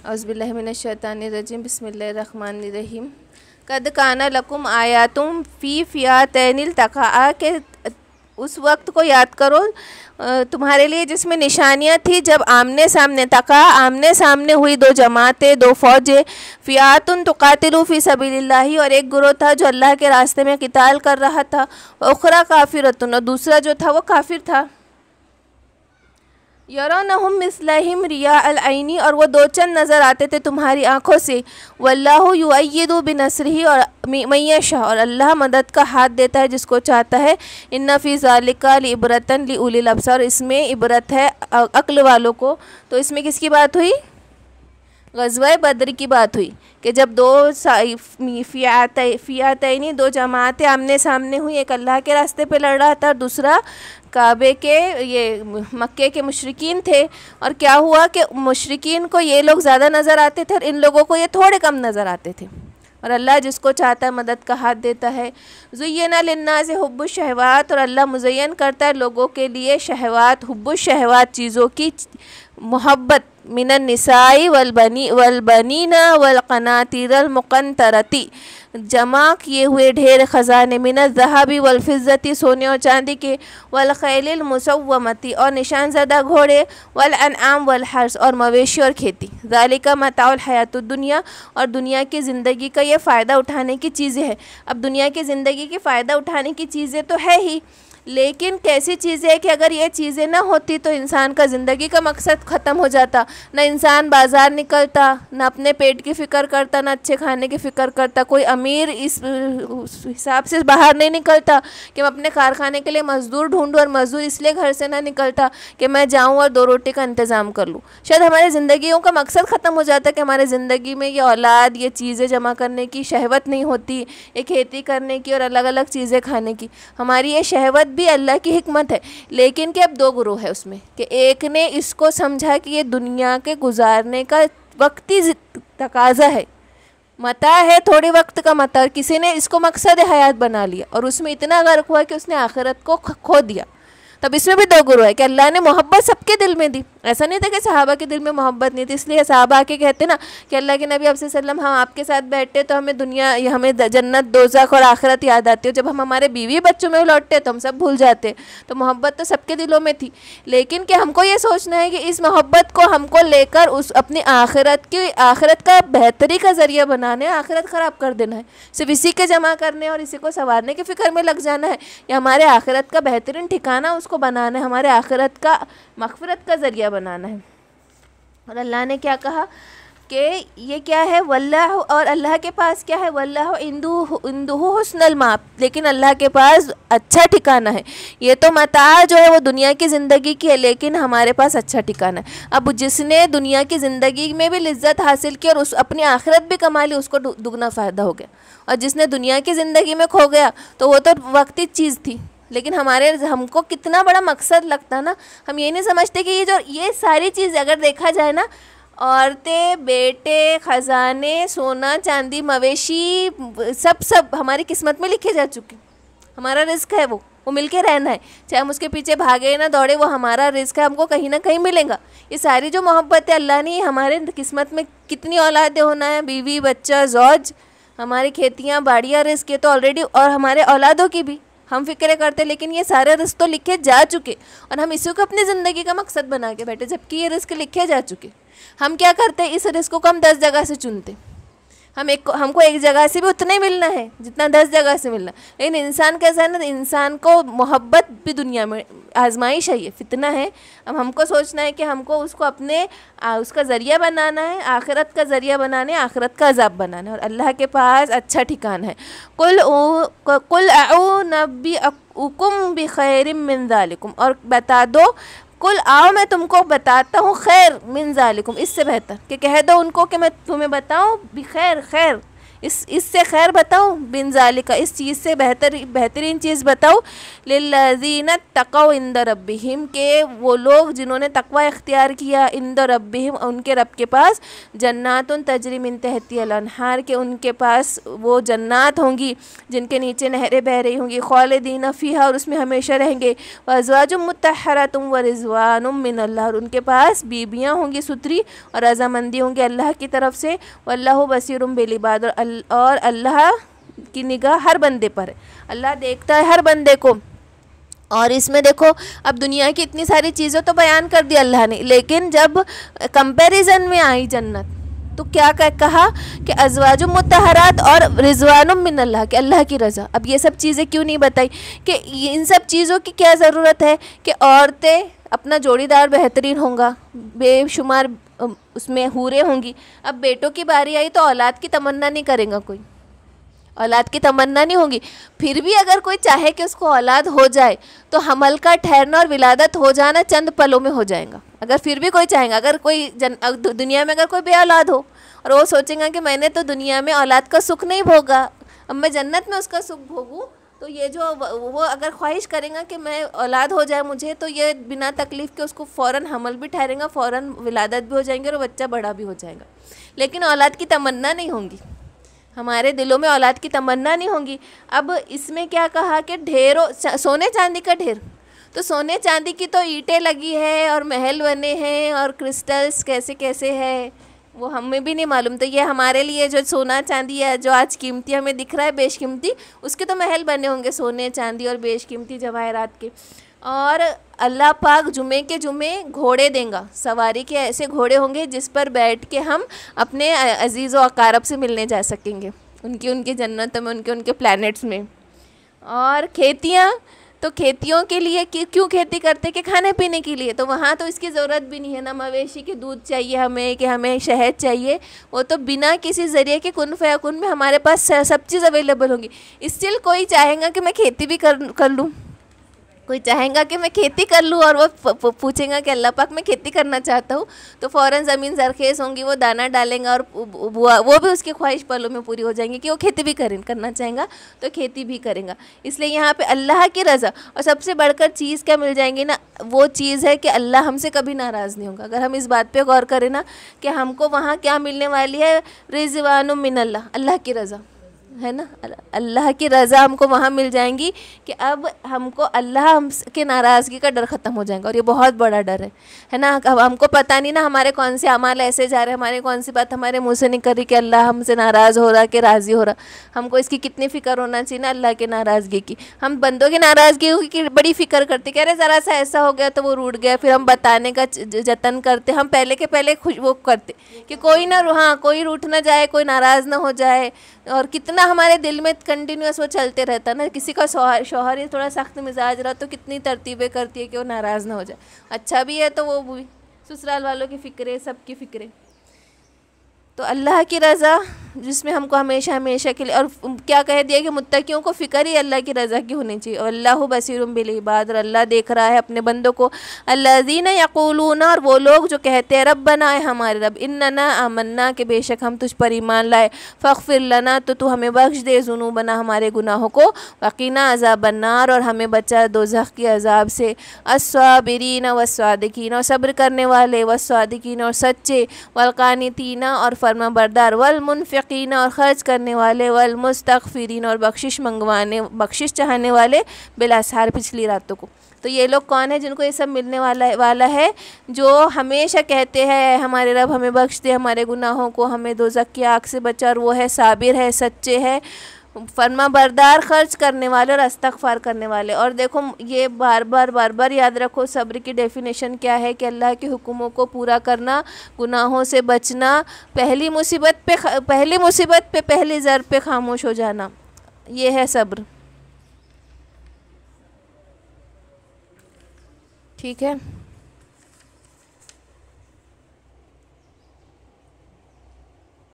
औज़ुबिल्लाहि मिनश्शैतानिर्रजीम बिस्मिल्लाहिर्रहमानिर्रहीम। कद काना लकुम आयातुम फ़ी फ़ियातैनिल तक़ा के उस वक्त को याद करो तुम्हारे लिए जिसमें निशानियाँ थी जब आमने सामने तका आमने सामने हुई दो जमातें, दो फ़ौजें। फ़ियातुन तुक़ातिलु फ़ी सबीलिल्लाहि, और एक गुरोह था जो अल्लाह के रास्ते में क़िताल कर रहा था। उख़रा काफ़िरतुन, और दूसरा जो था वो काफिर था। यरौनहुम मिस्लहिम रिया अल ऐनी, और वो दो चंद नज़र आते थे तुम्हारी आँखों से। वल्लाहु युअय्यिदु बिनस्रिही, और मय्यशा, और अल्लाह मदद का हाथ देता है जिसको चाहता है। इन्ना फ़ी ज़ालिका लिइब्रतन लिउलिल अब्सार, इसमें इबरत है अक्ल वालों को। तो इसमें किसकी बात हुई? ग़ज़वा बद्र की बात हुई कि जब दो फ़ियातैनी दो जमातें आमने सामने हुई, एक अल्लाह के रास्ते पे लड़ रहा था और दूसरा काबे के ये मक्के के मुशरिकीन थे। और क्या हुआ कि मुशरिकीन को ये लोग ज़्यादा नज़र आते थे और इन लोगों को ये थोड़े कम नज़र आते थे। और अल्लाह जिसको चाहता है मदद का हाथ देता है। ज़ुय्यिना लिन्नासि हुब्बुश शहवात, और अल्लाह मुज़य्यन करता है लोगों के लिए शहवात, हुब्बुश शहवात चीज़ों की मोहब्बत। मिनन निसाई वलबनीना वलक़नातीरल मुक़ंतरती, जमा किए हुए ढेर ख़ज़ाने। मिनल ज़हाबी वलफ़िज़्ज़ती, सोने और चांदी के। वलख़ैलिल मुसव्वमती, और निशान ज़दा घोड़े। वलअनआम वलहर्स, और मवेशी और खेती। ज़ालिका मताउल हयातुद दुनिया, और दुनिया की ज़िंदगी का ये फ़ायदा उठाने की चीज़ें हैं। अब दुनिया की ज़िंदगी की फ़ायदा उठाने की चीज़ें तो है ही, लेकिन कैसी चीज़ें है कि अगर ये चीज़ें ना होती तो इंसान का ज़िंदगी का मकसद ख़त्म हो जाता। ना इंसान बाज़ार निकलता, ना अपने पेट की फ़िक्र करता, ना अच्छे खाने की फ़िक्र करता। कोई अमीर इस हिसाब से बाहर नहीं निकलता कि मैं अपने कारखाने के लिए मज़दूर ढूंढूं, और मज़दूर इसलिए घर से ना निकलता कि मैं जाऊँ और दो रोटी का इंतज़ाम कर लूँ। शायद हमारे ज़िंदगियों का मकसद ख़त्म हो जाता कि हमारे ज़िंदगी में ये औलाद, ये चीज़ें जमा करने की शहवत नहीं होती, ये खेती करने की और अलग अलग चीज़ें खाने की। हमारी ये शहवत भी अल्लाह की हिकमत है, लेकिन कि अब दो गुरोह है उसमें कि एक ने इसको समझा कि ये दुनिया के गुजारने का वक्ती तकाजा है, मता है, थोड़े वक्त का मता। और किसी ने इसको मकसद हयात बना लिया और उसमें इतना गर्क हुआ कि उसने आखिरत को खो दिया। तब इसमें भी दो गुरोह है कि अल्लाह ने मोहब्बत सबके दिल में दी। ऐसा नहीं था कि सहाबा के दिल में मोहब्बत नहीं थी, इसलिए सहाबा आके कहते ना कि अल्लाह के नबी सल्लम हम आपके साथ बैठते तो हमें दुनिया, हमें जन्नत, दोज़ख और आखिरत याद आती है। जब हम हमारे बीवी बच्चों में लौटते तो हम सब भूल जाते। तो मोहब्बत तो सबके दिलों में थी, लेकिन कि हमको ये सोचना है कि इस मोहब्बत को हमको लेकर उस अपनी आखिरत का बेहतरी का ज़रिया बनाने, आखिरत ख़राब कर देना है। सिर्फ इसी के जमा करने और इसी को संवारने की फ़िक्र में लग जाना है, या हमारे आखिरत का बेहतरीन ठिकाना उसको बनाना है, हमारे आखिरत का मग़फ़िरत का ज़रिया बनाना है। और अल्लाह ने क्या कहा कि ये क्या है? वल्लाह, और अल्लाह के पास क्या है? वल्लाह इंदुहु हुस्नुल माब, लेकिन अल्लाह के पास अच्छा ठिकाना है। ये तो मता जो है वो दुनिया की ज़िंदगी की है, लेकिन हमारे पास अच्छा ठिकाना है। अब जिसने दुनिया की ज़िंदगी में भी लिज्जत हासिल की और उस अपनी आखिरत भी कमा ली, उसको दुगना फ़ायदा हो गया। और जिसने दुनिया की ज़िंदगी में खो गया तो वो तो वक्ती चीज़ थी, लेकिन हमको कितना बड़ा मकसद लगता ना। हम ये नहीं समझते कि ये सारी चीज़ अगर देखा जाए ना, औरतें, बेटे, ख़जाने, सोना चांदी, मवेशी, सब हमारी किस्मत में लिखे जा चुके। हमारा रिस्क है, वो मिलके रहना है, चाहे हम उसके पीछे भागे ना दौड़े, वो हमारा रिस्क है, हमको कहीं ना कहीं मिलेगा। ये सारी जो मोहब्बत है अल्लाह ने हमारे किस्मत में कितनी औलादें होना है, बीवी बच्चा ज़ौज, हमारी खेतियाँ बाड़ियाँ, रिस्क ये तो ऑलरेडी, और हमारे औलादों की भी हम फिक्र करते, लेकिन ये सारे रिस्क तो लिखे जा चुके और हम इसी को अपनी ज़िंदगी का मकसद बना के बैठे, जबकि ये रिस्क लिखे जा चुके। हम क्या करते हैं, इस रिस्क को हम 10 जगह से चुनते। हमको एक जगह से भी उतना ही मिलना है जितना 10 जगह से मिलना। लेकिन इंसान कैसा है ना, इंसान को मोहब्बत भी दुनिया में आजमाइश है, ये फितना है। अब हमको सोचना है कि हमको उसको अपने उसका ज़रिया बनाना है, आखिरत का ज़रिया बनाना है, आखिरत का अज़ाब बनाना है। और अल्लाह के पास अच्छा ठिकाना है। कुल अउनब्बिउकुम बिखैरिम मिन ज़ालिकुम, और बता दो, कुल आओ मैं तुमको बताता हूँ खैर मिन ज़ालिकुम, इससे बेहतर कि कह दो उनको कि मैं तुम्हें बताऊँ बिखैर, खैर इससे खैर बताऊँ, बिन ज़ालिका, इस चीज़ से बेहतरीन चीज़ बताऊँ, लिल्लज़ीना तक़ौ इंद रब्बिहिम, के वो लोग जिन्होंने तक़वा इख्तियार किया, इंद रब्बिहिम, उनके रब के पास, जन्नातुन तजरी मिन तहतिहल अनहार, के उनके पास वो जन्नात होंगी जिनके नीचे नहरें बह रही होंगी, खालिदीना फ़ीहा, और उसमें हमेशा रहेंगे, व अज़वाजुम मुत्तहरतुम व रिज़वानुम मिनल्लाह, और उनके पास बीबियाँ होंगी सुथरी और रज़ामंदी होंगी अल्लाह की तरफ से, वल्लाहु बसीरुम बिल इबाद, और अल्लाह की निगाह हर बंदे पर है, अल्लाह देखता है हर बंदे को। और इसमें देखो, अब दुनिया की इतनी सारी चीज़ें तो बयान कर दी अल्लाह ने, लेकिन जब कंपैरिजन में आई जन्नत तो क्या कहा कि अज़वाजुम मुत्तहरात और रिज़वानुम मिनल्लाह, के अल्लाह की रज़ा। अब ये सब चीज़ें क्यों नहीं बताई कि इन सब चीज़ों की क्या ज़रूरत है, कि औरतें अपना जोड़ीदार बेहतरीन होगा, बेशुमार उसमें हूरें होंगी। अब बेटों की बारी आई तो औलाद की तमन्ना नहीं करेगा कोई, औलाद की तमन्ना नहीं होगी। फिर भी अगर कोई चाहे कि उसको औलाद हो जाए तो हमल का ठहरना और विलादत हो जाना चंद पलों में हो जाएगा। अगर फिर भी कोई चाहेगा, अगर कोई दुनिया में अगर कोई बे औलाद हो और वो सोचेगा कि मैंने तो दुनिया में औलाद का सुख नहीं भोगा, अब मैं जन्नत में उसका सुख भोगूँ, तो ये जो वो अगर ख्वाहिश करेगा कि मैं औलाद हो जाए मुझे, तो ये बिना तकलीफ़ के उसको फ़ौरन हमल भी ठहरेगा, फ़ौरन विलादत भी हो जाएंगे और बच्चा बड़ा भी हो जाएगा। लेकिन औलाद की तमन्ना नहीं होगी, हमारे दिलों में औलाद की तमन्ना नहीं होगी। अब इसमें क्या कहा कि ढेरों सोने चांदी का ढेर, तो सोने चांदी की तो ईंटें लगी है और महल बने हैं और क्रिस्टल्स कैसे कैसे है वो हमें भी नहीं मालूम। तो ये हमारे लिए जो सोना चांदी है जो आज कीमती हमें दिख रहा है बेशकीमती, उसके तो महल बने होंगे सोने चांदी और बेशकीमती जवाहरात के। और अल्लाह पाक जुमे के जुमे घोड़े देंगे, सवारी के ऐसे घोड़े होंगे जिस पर बैठ के हम अपने अजीज़ व अकारब से मिलने जा सकेंगे, उनकी जन्नत में, उनके प्लैनेट्स में। और खेतियाँ, तो खेतियों के लिए क्यों खेती करते, कि खाने पीने के लिए, तो वहाँ तो इसकी ज़रूरत भी नहीं है ना, मवेशी के दूध चाहिए हमें कि हमें शहद चाहिए, वो तो बिना किसी ज़रिए के कुन फ़यकुन में हमारे पास सब चीज़ अवेलेबल होगी। स्टिल कोई चाहेगा कि मैं खेती भी कर लूँ, कोई चाहेगा कि मैं खेती कर लूँ और वो पूछेगा कि अल्लाह पाक मैं खेती करना चाहता हूँ, तो फ़ौरन ज़मीन ज़रखेज़ होंगी, वो दाना डालेंगे और वो भी उसकी ख्वाहिश पलों में पूरी हो जाएंगी कि वो खेती भी करना चाहेगा तो खेती भी करेगा। इसलिए यहाँ पे अल्लाह की रज़ा और सबसे बढ़कर चीज़ क्या मिल जाएंगी ना, वो चीज़ है कि अल्लाह हमसे कभी नाराज़ नहीं होगा। अगर हम इस बात पर गौर करें ना कि हमको वहाँ क्या मिलने वाली है, रिज़वानुम मिनल्लाह, अल्लाह की रज़ा है ना, अल्लाह की रज़ा हमको वहाँ मिल जाएंगी कि अब हमको अल्लाह के नाराज़गी का डर ख़त्म हो जाएगा। और ये बहुत बड़ा डर है ना। अब हमको पता नहीं ना हमारे कौन से अमाल ऐसे जा रहे हैं, हमारे कौन सी बात हमारे मुंह से नहीं कर रही कि अल्लाह हमसे नाराज़ हो रहा कि राज़ी हो रहा। हमको इसकी कितनी फ़िक्र होना चाहिए ना अल्लाह के नाराज़गी की। हम बंदों की नाराज़गी की बड़ी फ़िक्र करते, कह रहे ज़रा सा ऐसा हो गया तो वो रूठ गया, फिर हम बताने का जतन करते, हम पहले के पहले खुश वो करते कि कोई ना, हाँ कोई रूठ ना जाए, कोई नाराज़ ना हो जाए। और कितना हमारे दिल में कंटिन्यूस वो चलते रहता ना, किसी का शौहर ही थोड़ा सख्त मिजाज रहा तो कितनी तरतीबें करती है कि वो नाराज़ ना हो जाए। अच्छा भी है तो वो भी ससुराल वालों की फ़िक्रें, सबकी फ़िक्रें। तो अल्लाह की रज़ा जिसमें हमको हमेशा हमेशा के लिए, और क्या कह दिया कि मुत्तकियों को फ़िक्र ही अल्लाह की रज़ा की होनी चाहिए। अल्लाहु बसीरुम बिल इबाद, और अल्लाह देख रहा है अपने बंदों को। अल्लज़ीना यक़ूलूना, और वो लोग जो कहते हैं रब्बना, है हमारे रब, इन्नना आमन्ना, के बेशक हम तुझ पर ईमान लाए, फ़ग़फ़िर लना, तो तू हमें बख्श दे, ज़ुनूबना, हमारे गुनाहों को, वक़ीना अज़ाबन्नार, और हमें बचा दोज़ख के अज़ाब से, अस्साबिरीन वस्सादिकीन, और सब्र करने वाले, वस्सादिकीन, और सच्चे, वल्क़ानितीना, और फरमा बरदार, वल मुनफ़िक़ीन, और ख़र्च करने वाले, वल मुस्तग़फ़िरीन, और बख्शिश चाहने वाले, बिलासार, पिछली रातों को। तो ये लोग कौन है जिनको ये सब मिलने वाला है, जो हमेशा कहते हैं हमारे रब हमें बख्श दे हमारे गुनाहों को, हमें दोज़ख की आग से बचा, और वो है साबिर है, सच्चे है, फरमा बरदार, खर्च करने वाले और इस्तग़फ़ार करने वाले। और देखो ये बार बार याद रखो, सब्र की डेफिनेशन क्या है कि अल्लाह के हुक्मों को पूरा करना, गुनाहों से बचना, पहली मुसीबत पे पहली ज़र्ब पे खामोश हो जाना, ये है सब्र। ठीक है।